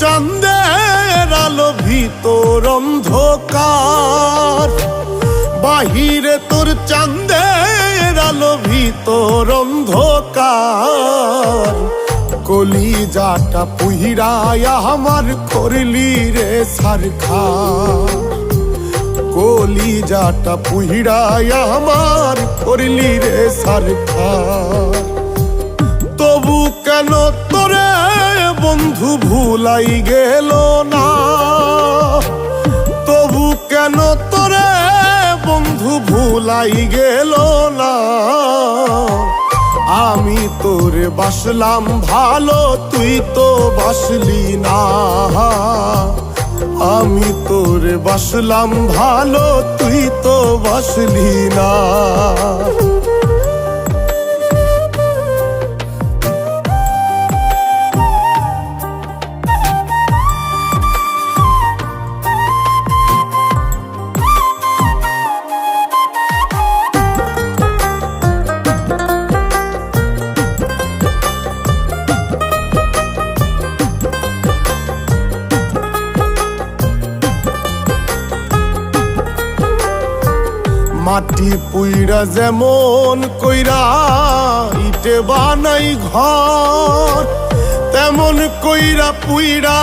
চাঁদের আলো ভিতর অন্ধকার, বাহিরে তোর চাঁদের আলো ভিতর অন্ধকার। কলিজাটা পুহিরায়া আমার করলি রে সারখার, কলিজাটা পুহিরায়া আমার করলি রে সারখার। তবু কেন তোরে বন্ধু ভুলাই গেল না, তবু কেন তোরে বন্ধু ভুলাই গেল না। আমি তোরে বাসলাম ভালো, তুই তো বাসলি না। আমি তোরে বাসলাম ভালো, তুই তো বাসলি না। মাটি পুইরা যেমন কইরা ইটে বানাই ঘর, তেমন কইরা পুইরা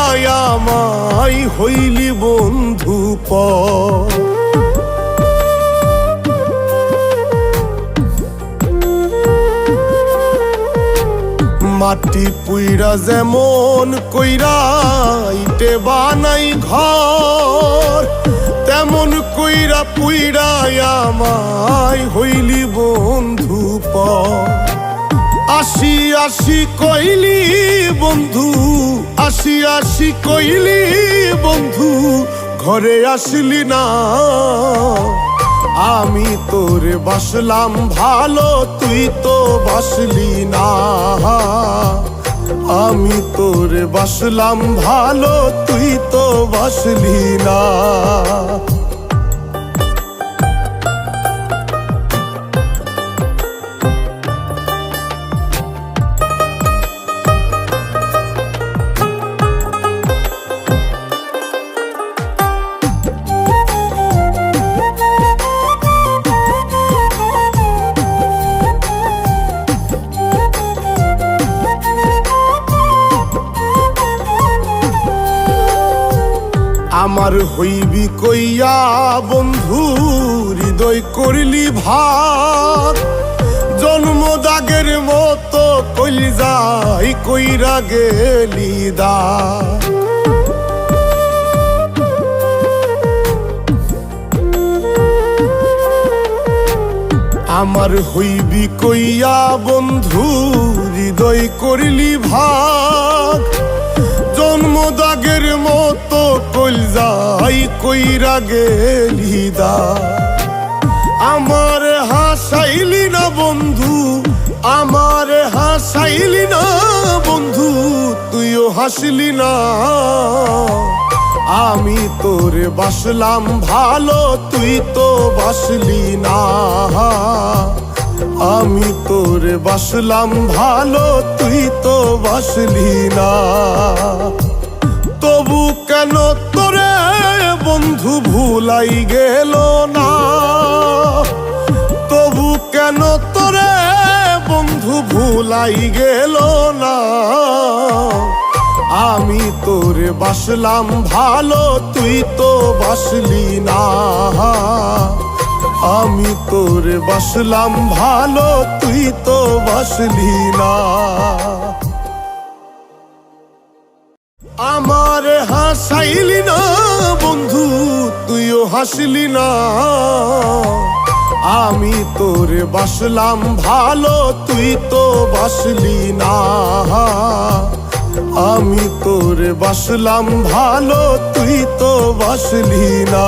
আমায় হইলি বন্ধু পর। মাটি পুইরা যেমন কইরা ইটে বানাই ঘর, তেমন কইরা পুইরা আমায় হইলি বন্ধু পর। আসি আসি কইলি বন্ধু, আসি আসি কইলি বন্ধু, ঘরে আসলি না। আমি তোরে বাসলাম ভালো, তুই তো বাসলি না। আমি তোরে বাসলাম ভালো, তুই তো বাসলি না। আমার হইবি কইয়া বন্ধু হৃদয় করলি ভাগ, জন্ম দাগের মতো কলিজাই কইরা গেলি দাগ। আমার হইবি কইয়া বন্ধু হৃদয় করলি ভাগ, জন্ম দাগের মতো কলজাই কইরা গেলি দাগ। আমার হাসাইলি না বন্ধু, আমার হাসাইলি না বন্ধু, তুইও হাসলি না। আমি তোরে বাসলাম ভালো, তুই তো বাসলি না। আমি তোরে বাসলাম ভালো, তুই তো বাসলি না। তবু কেন তোরে বন্ধু ভুলাই গেল না, তবু কেন তোরে বন্ধু ভুলাই গেল না। আমি তোরে বাসলাম ভালো, তুই তো বাসলি না। আমি তোরে বাসলাম ভালো, তুই তো বাসলি না। আমার হাসাইলি না বন্ধু, তুইও হাসলি না। আমি তোরে বাসলাম ভালো, তুই তো বাসলি না। আমি তোরে বাসলাম ভালো, তুই তো বাসলি না।